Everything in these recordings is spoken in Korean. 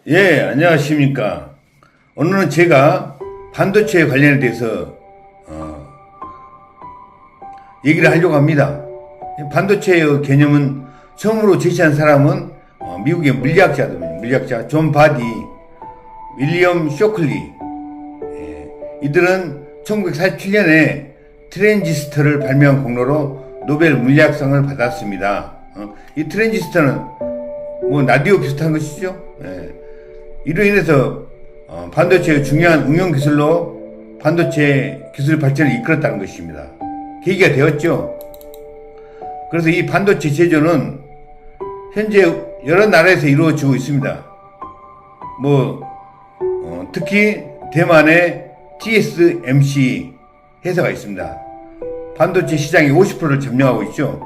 예, 안녕하십니까. 오늘은 제가 반도체 관련에 대해서 얘기를 하려고 합니다. 반도체의 개념은 처음으로 제시한 사람은 미국의 물리학자 존 바디, 윌리엄 쇼클리. 이들은 1947년에 트랜지스터를 발명한 공로로 노벨 물리학상을 받았습니다. 이 트랜지스터는 라디오 비슷한 것이죠. 이로 인해서 반도체의 중요한 응용 기술로 반도체 기술 발전을 이끌었다는 것입니다. 계기가 되었죠. 그래서 이 반도체 제조는 현재 여러 나라에서 이루어지고 있습니다. 특히 대만의 TSMC 회사가 있습니다. 반도체 시장의 50%를 점령하고 있죠.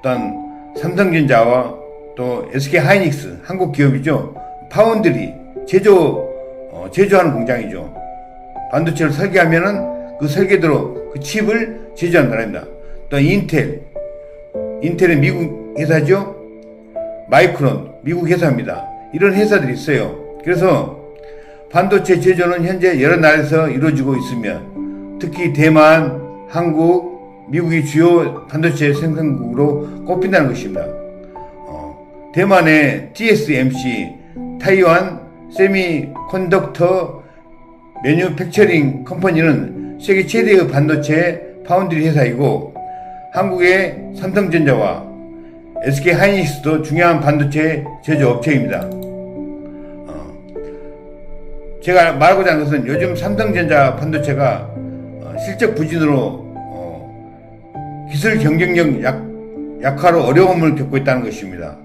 또한 삼성전자와 또 SK하이닉스, 한국 기업이죠. 파운드리, 제조하는 공장이죠. 반도체를 설계하면은 그 설계대로 그 칩을 제조하는 나라입니다. 또 인텔은 미국 회사죠. 마이크론, 미국 회사입니다. 이런 회사들이 있어요. 그래서 반도체 제조는 현재 여러 나라에서 이루어지고 있으며 특히 대만, 한국, 미국이 주요 반도체 생산국으로 꼽힌다는 것입니다. 대만의 TSMC, 타이완 세미컨덕터 매뉴팩처링 컴퍼니는 세계 최대의 반도체 파운드리 회사이고 한국의 삼성전자와 SK하이닉스도 중요한 반도체 제조업체입니다. 제가 말하고자 하는 것은 요즘 삼성전자 반도체가 실적 부진으로 기술 경쟁력 약화로 어려움을 겪고 있다는 것입니다.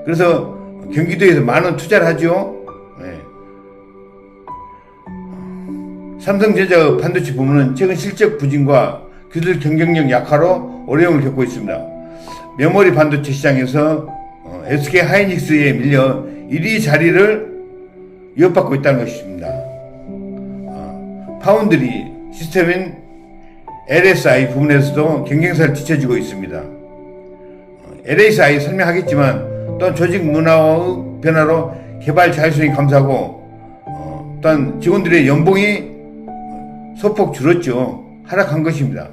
그래서 경기도에서 많은 투자를 하죠. 삼성전자 반도체 부문은 최근 실적 부진과 기술 경쟁력 약화로 어려움을 겪고 있습니다. 메모리 반도체 시장에서 SK하이닉스에 밀려 1위 자리를 위협받고 있다는 것입니다. 파운드리 시스템인 LSI 부문에서도 경쟁사를 뒤처지고 있습니다. LSI 설명하겠지만 또한 조직 문화의 변화로 개발 자율성이 감소하고 또한 직원들의 연봉이 소폭 줄었죠. 하락한 것입니다.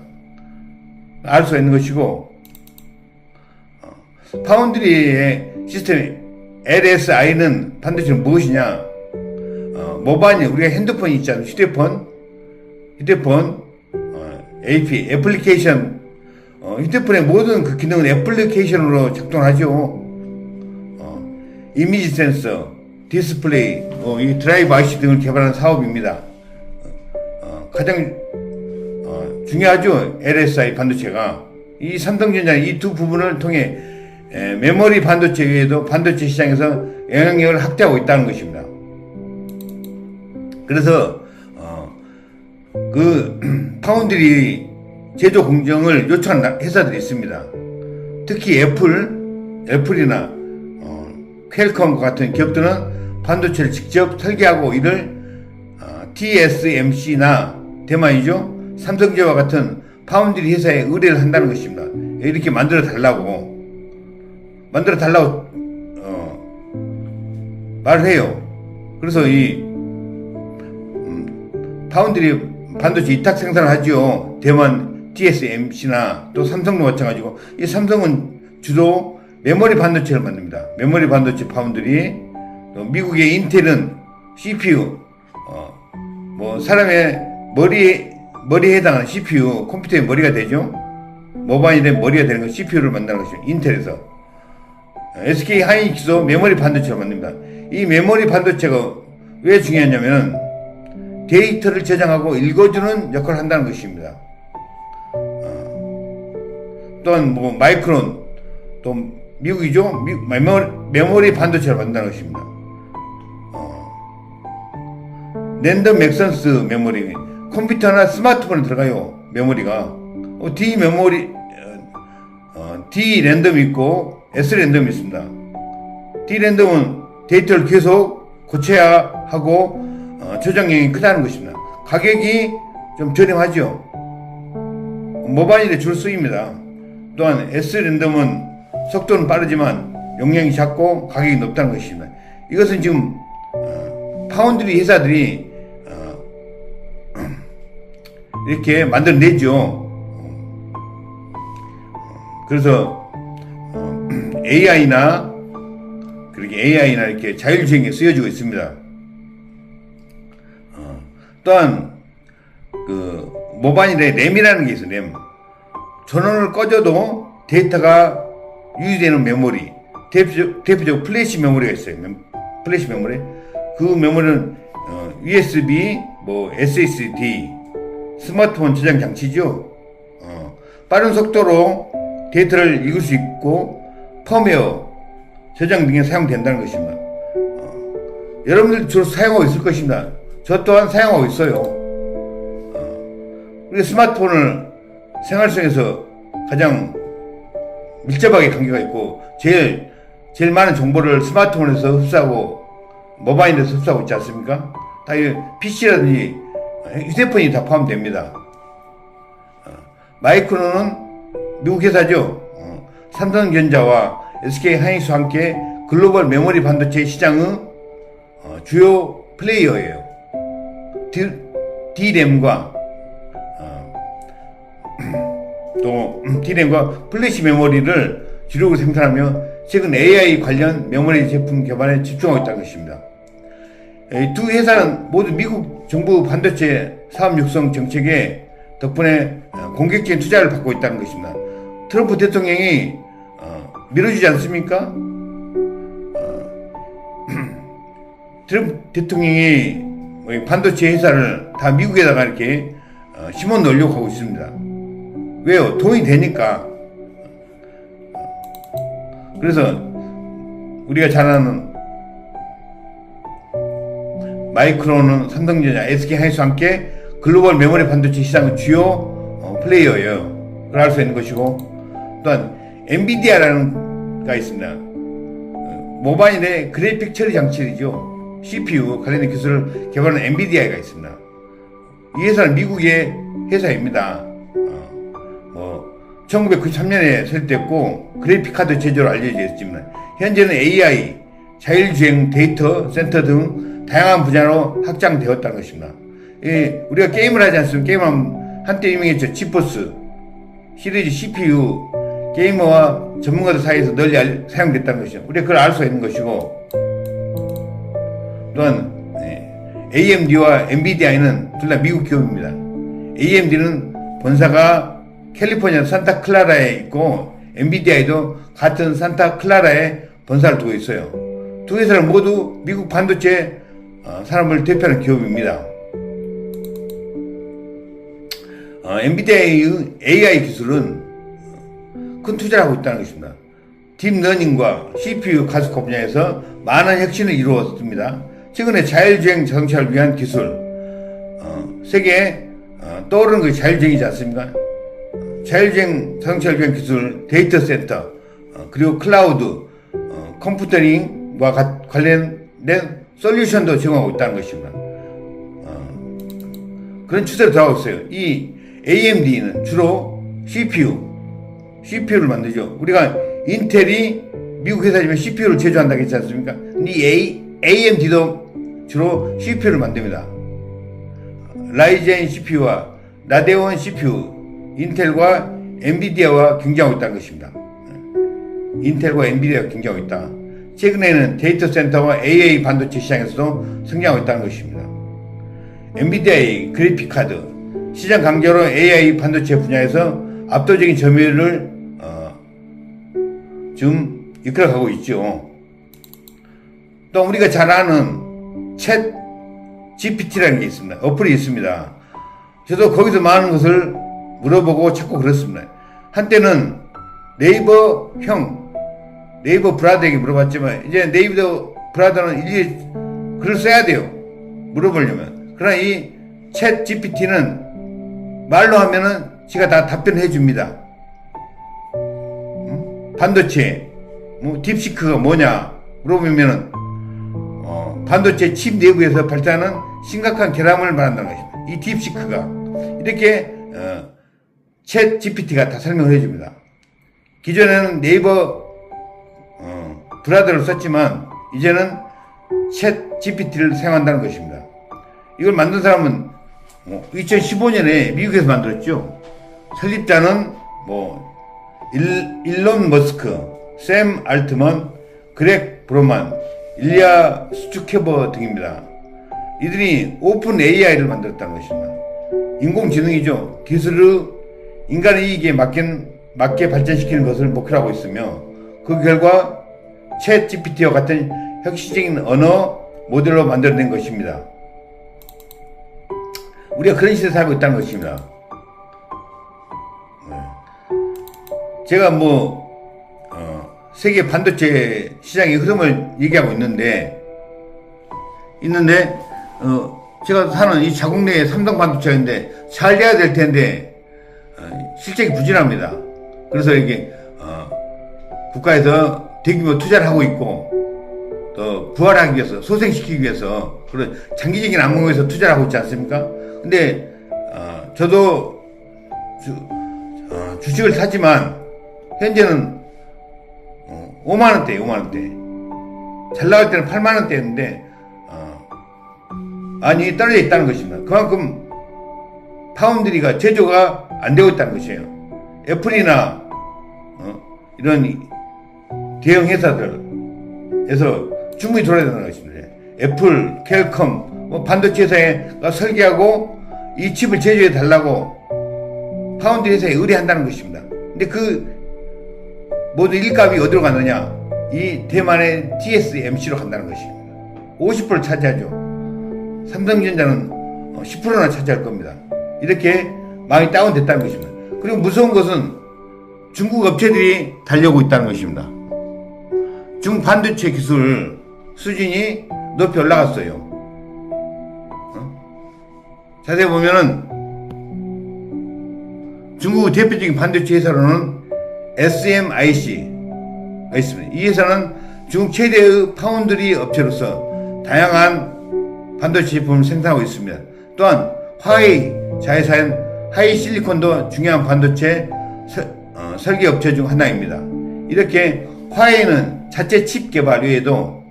알 수가 있는 것이고 파운드리의 시스템 LSI는 반도체는 무엇이냐? 모바일 우리가 핸드폰이 있잖아요. 휴대폰 AP 애플리케이션 휴대폰의 모든 그 기능은 애플리케이션으로 작동하죠. 이미지 센서, 디스플레이, 이 드라이브 IC 등을 개발하는 사업입니다. 가장 중요하죠. LSI 반도체가 이 삼성전자 이 두 부분을 통해 메모리 반도체 외에도 반도체 시장에서 영향력을 확대하고 있다는 것입니다. 그래서 그 파운드리 제조 공정을 요청한 회사들이 있습니다. 특히 애플이나 퀄컴과 같은 기업들은 반도체를 직접 설계하고 이를 TSMC나 대만이죠. 삼성전자와 같은 파운드리 회사에 의뢰를 한다는 것입니다. 이렇게 만들어 달라고 말을 해요. 그래서 이 파운드리 반도체 위탁 생산을 하죠. 대만 TSMC나 또 삼성도 마찬가지고 이 삼성은 주로 메모리 반도체를 만듭니다. 메모리 반도체 파운드리. 또 미국의 인텔은 CPU, 사람의 머리에 해당하는 CPU, 컴퓨터의 머리가 되죠. 모바일의 머리가 되는 건 CPU를 만드는 것이죠. 인텔에서. SK하이닉스도 메모리 반도체를 만듭니다. 이 메모리 반도체가 왜 중요하냐면 데이터를 저장하고 읽어주는 역할을 한다는 것입니다. 또한 마이크론, 또 미국이죠. 메모리 반도체를 만든다는 것입니다. 랜덤 액센스 메모리, 컴퓨터나 스마트폰에 들어가요. 메모리가 D 랜덤이 있고 S 랜덤이 있습니다. D 랜덤은 데이터를 계속 고쳐야 하고 저장량이 크다는 것입니다. 가격이 좀 저렴하죠. 모바일에 주로 쓰입니다. 또한 S 랜덤은 속도는 빠르지만 용량이 작고 가격이 높다는 것입니다. 이것은 지금 파운드리 회사들이 이렇게 만들어내죠. 그래서 AI나 이렇게 자율주행에 쓰여지고 있습니다. 또한 그 모바일에 램이라는 게 있어요. 램. 전원을 꺼져도 데이터가 유지되는 메모리. 대표적으로 플래시 메모리가 있어요. 플래시 메모리. 그 메모리는 USB, SSD, 스마트폰 저장 장치죠. 빠른 속도로 데이터를 읽을 수 있고 펌웨어 저장 등에 사용된다는 것입니다. 여러분들 주로 사용하고 있을 것입니다. 저 또한 사용하고 있어요. 우리 스마트폰을 생활 속에서 가장 밀접하게 관계가 있고 제일 많은 정보를 스마트폰에서 흡수하고 모바일에서 흡수하고 있지 않습니까? 다 PC라든지 휴대폰이 다 포함됩니다. 마이크론은 미국 회사죠. 삼성전자와 SK하이닉스와 함께 글로벌 메모리 반도체 시장의 주요 플레이어예요. D램과 또 D램과 플래시 메모리를 주력으로 생산하며 최근 AI 관련 메모리 제품 개발에 집중하고 있다는 것입니다. 두 회사는 모두 미국 정부 반도체 사업 육성 정책에 덕분에 공격적인 투자를 받고 있다는 것입니다. 트럼프 대통령이 밀어주지 않습니까? 트럼프 대통령이 반도체 회사를 다 미국에다가 이렇게 심어 넣으려고 하고 있습니다. 왜요? 돈이 되니까. 그래서 우리가 잘 아는 마이크론은 삼성전자, SK하이닉스와 함께 글로벌 메모리 반도체 시장의 주요 플레이어예요. 그걸 알 수 있는 것이고, 또한 엔비디아라는 가 있습니다. 모바일의 그래픽 처리 장치이죠. CPU 관련된 기술을 개발하는 엔비디아가 있습니다. 이 회사는 미국의 회사입니다. 1993년에 설립됐고 그래픽 카드 제조로 알려져 있지만 현재는 AI, 자율주행 데이터 센터 등 다양한 분야로 확장되었다는 것입니다. 우리가 게임을 하지 않습니까? 게임은 한때 유명했죠. 지포스 시리즈 CPU 게이머와 전문가들 사이에서 널리 사용됐다는 것이죠. 우리가 그걸 알 수 있는 것이고, 또한 AMD와 엔비디아는 둘 다 미국 기업입니다. AMD는 본사가 캘리포니아 산타클라라에 있고 엔비디아에도 같은 산타클라라에 본사를 두고 있어요. 두 회사는 모두 미국 반도체 산업을 대표하는 기업입니다. 엔비디아의 AI 기술은 큰 투자를 하고 있다는 것입니다. 딥러닝과 CPU 가속화 분야에서 많은 혁신을 이루었습니다. 최근에 자율주행 자동차를 위한 기술, 세계에 떠오르는 것이 자율주행이지 않습니까? 자율주행 자동차를 위한 기술, 데이터 센터, 그리고 클라우드, 컴퓨터링과 관련된 솔루션도 제공하고 있다는 것입니다. 그런 추세로 들어가고 있어요. 이 AMD는 주로 CPU를 만들죠. 우리가 인텔이 미국 회사지만 CPU를 제조한다고 했지 않습니까? 이 AMD도 주로 CPU를 만듭니다. 라이젠 CPU와 라데온 CPU, 인텔과 엔비디아와 경쟁하고 있다는 것입니다. 인텔과 엔비디아가 경쟁하고 있다. 최근에는 데이터 센터와 AI 반도체 시장에서도 성장하고 있다는 것입니다. 엔비디아의 그래픽 카드, 시장 강조로 AI 반도체 분야에서 압도적인 점유율을 지금 이끌어가고 있죠. 또 우리가 잘 아는 챗 GPT라는 게 있습니다. 어플이 있습니다. 저도 거기서 많은 것을 물어보고 찾고 그렇습니다. 한때는 네이버 브라더에게 물어봤지만 이제 네이버 브라더는 일일이 글을 써야 돼요. 물어보려면. 그러나 이 챗 GPT는 말로 하면은 지가 다 답변해 줍니다. 반도체, 딥시크가 뭐냐 물어보면은 반도체 칩 내부에서 발생하는 심각한 결함을 말한다는 것입니다. 이 딥시크가 이렇게 챗 GPT가 다 설명을 해줍니다. 기존에는 네이버 브라더를 썼지만 이제는 챗 GPT를 사용한다는 것입니다. 이걸 만든 사람은 2015년에 미국에서 만들었죠. 설립자는 일론 머스크, 샘 알트먼, 그렉 브로만, 일리아 수츠케버 등입니다. 이들이 오픈 AI를 만들었다는 것입니다. 인공지능이죠. 기술을 인간의 이익에 맞게 발전시키는 것을 목표로 하고 있으며, 그 결과 챗 GPT와 같은 혁신적인 언어 모델로 만들어낸 것입니다. 우리가 그런 시대에 살고 있다는 것입니다. 제가 세계 반도체 시장의 흐름을 얘기하고 있는데, 제가 사는 이 자국 내에 삼성 반도체인데 잘 돼야 될 텐데, 실적이 부진합니다. 그래서 이게, 국가에서 대규모 투자를 하고 있고, 또 부활하기 위해서, 소생시키기 위해서, 그런 장기적인 안목에서 투자를 하고 있지 않습니까? 근데, 저도 주식을 사지만, 현재는 5만원대예요, 5만원대. 잘 나갈 때는 8만원대였는데, 많이 떨어져 있다는 것입니다. 그만큼 파운드리가 제조가 안 되고 있다는 것이에요. 애플이나 이런 대형 회사들에서 충분히 돌아야 된다는 것입니다. 애플, 퀄컴, 반도체 회사가 설계하고 이 칩을 제조해 달라고 파운드리 회사에 의뢰한다는 것입니다. 근데 그 모든 일값이 어디로 가느냐? 이 대만의 TSMC로 간다는 것입니다. 50% 차지하죠. 삼성전자는 10%나 차지할 겁니다. 이렇게 많이 다운됐다는 것입니다. 그리고 무서운 것은 중국 업체들이 달려오고 있다는 것입니다. 중국 반도체 기술 수준이 높이 올라갔어요. 자세히 보면은 중국 대표적인 반도체 회사로는 SMIC가 있습니다. 이 회사는 중국 최대의 파운드리 업체로서 다양한 반도체 제품을 생산하고 있습니다. 또한 화웨이 자회사인 하이실리콘도 중요한 반도체 설계 업체 중 하나입니다. 이렇게 화웨이는 자체 칩 개발 외에도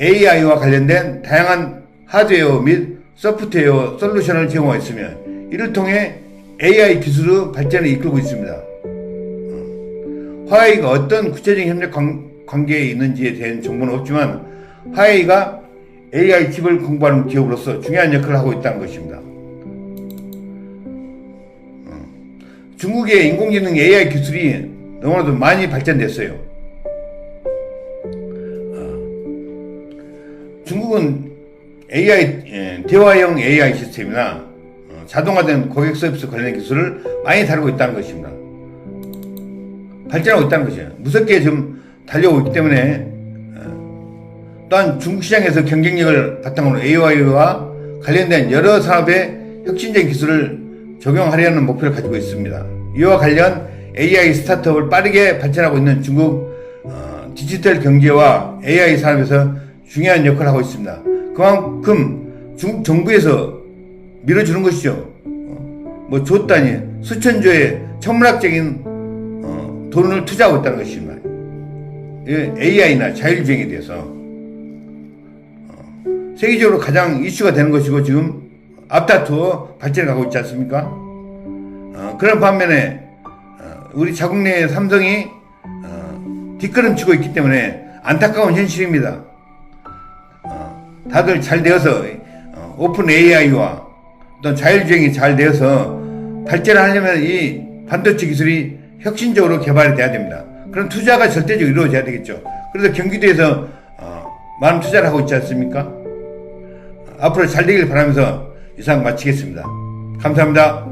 AI와 관련된 다양한 하드웨어 및 소프트웨어 솔루션을 제공하고 있으며, 이를 통해 AI 기술의 발전을 이끌고 있습니다. 화웨이가 어떤 구체적인 협력 관계에 있는지에 대한 정보는 없지만, 화웨이가 AI 칩을 공부하는 기업으로서 중요한 역할을 하고 있다는 것입니다. 중국의 인공지능 AI 기술이 너무나도 많이 발전됐어요. 중국은 AI, 대화형 AI 시스템이나 자동화된 고객 서비스 관련 기술을 많이 다루고 있다는 것입니다. 발전하고 있다는 것이에요. 무섭게 좀 달려오고 있기 때문에, 또한 중국 시장에서 경쟁력을 바탕으로 AI와 관련된 여러 산업의 혁신적인 기술을 적용하려는 목표를 가지고 있습니다. 이와 관련 AI 스타트업을 빠르게 발전하고 있는 중국 디지털 경제와 AI 산업에서 중요한 역할을 하고 있습니다. 그만큼 중국 정부에서 밀어주는 것이죠. 줬다니 수천조의 천문학적인 돈을 투자하고 있다는 것입니다. AI나 자율주행에 대해서 세계적으로 가장 이슈가 되는 것이고, 지금 앞다투어 발전해 가고 있지 않습니까? 그런 반면에 우리 자국 내 삼성이 뒷걸음치고 있기 때문에 안타까운 현실입니다. 다들 잘 되어서 오픈 AI와 또 자율주행이 잘 되어서 발전을 하려면 이 반도체 기술이 혁신적으로 개발이 돼야 됩니다. 그런 투자가 절대적으로 이루어져야 되겠죠. 그래서 경기도에서 많은 투자를 하고 있지 않습니까? 앞으로 잘 되길 바라면서 이상 마치겠습니다. 감사합니다.